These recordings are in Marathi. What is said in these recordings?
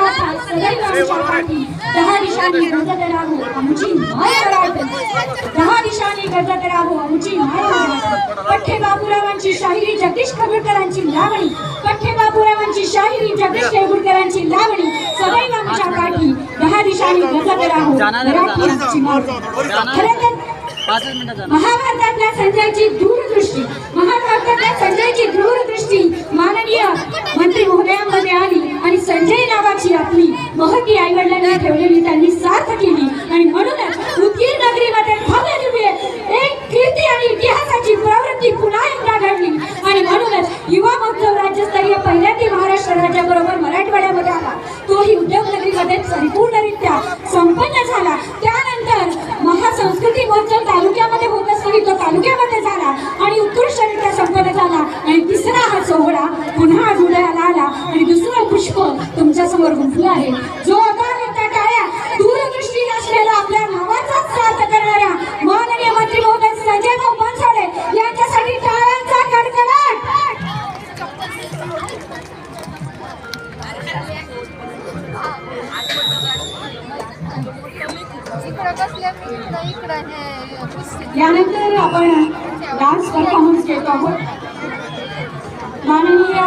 सदैव आमच्या पाठी 10 दिशांनी गजत राहो आमची माय मराठी 10 दिशांनी गजत राहो आमची माय मराठी पठ्ठे बापूरावांची शाहिरी जगदीश खबरकरांची लावणी पठ्ठे बापूरावांची शाहिरी जगदीश खबरकरांची लावणी सदैव आमच्या पाठी 10 दिशांनी गजत राहो मराठी आमची माय महाभारतातल्या संजयची दूरदृष्टी माननीय मंत्री महोदयांमध्ये आली आणि संजय नावाची आपली महती आईवडिलांनी ठेवलेली त्यांनी सार्थ केली आणि म्हणूनच उदगीर नगरीमध्ये भव्य दिव्य एक कीर्ती आणि इतिहासाची प्रवृत्ती पुन्हा एकदा घडली आणि म्हणूनच युवा महोत्सव राज्यस्तरीय पहिल्यांदा महाराष्ट्र राज्याबरोबर मराठवाड्यामध्ये आला तोही उद्योग नगरीमध्ये परिपूर्णरित्या संपन्न झाला। त्यानंतर महासंस्कृती महोत्सव तालुक्यामध्ये होत असताना तो तालुक्यामध्ये झाला आणि उत्कृष्टरित्या संपन्न झाला आणि तिसरा हा सोहळा पुन्हा उदयाला आला आणि दुसरं पुष्प तुमच्या समोर गुंफलं आहे जो त्या टाळ्या दूरदृष्टी असलेला आपल्या नावाचाच सार्थ करणाऱ्या माननीय मंत्री महोदय संजय बनसोडे यांच्यासाठी टाळ्यांचा कडकडाट। यानंतर आपण डान्स परफॉर्मन्स घेतो आहोत। माननीय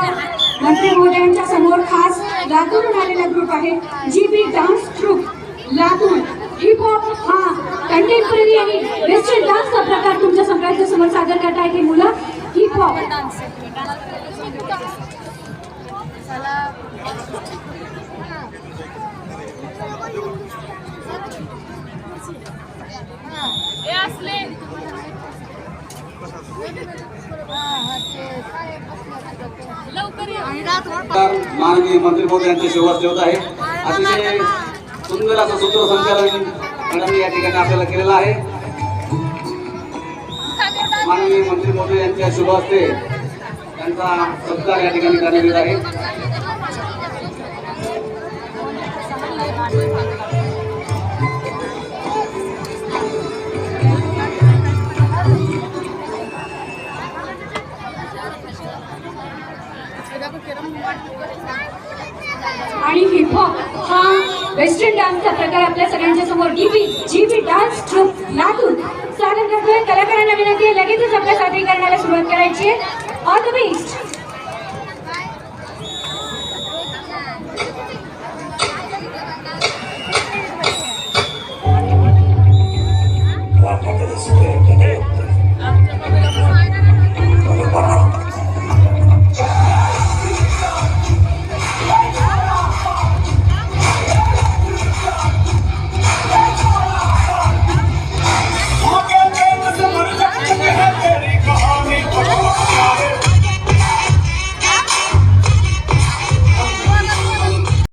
मंत्री महोदयांच्या समोर खास लातूरून आलेला ग्रुप आहे GB dance troupe Latur. Hip hop हा कंटेम्पररी आणि वेस्टर्न डान्सचा प्रकार तुमच्या सगळ्यांच्या समोर सादर करत आहे। मुलं हिप हॉप माननीय मंत्री महोदयांचे शुभास ठेवत आहे। अतिशय सुंदर असं सूत्रसंचालन मॅडमने या ठिकाणी आपल्याला केलेलं आहे। माननीय मंत्री महोदय यांच्या शुभ हस्ते त्यांचा सत्कार या ठिकाणी करण्यात येत आहे। आणि हिप हॉप हा वेस्टर्न डान्सचा प्रकार आपल्या सगळ्यांच्या समोर जीबी डान्स ट्रूप लातूर सादर करतोय। कलाकारांना विनंती आहे लगेचच आपल्या सादरीकरणाला सुरुवात करायची आहे। All the best.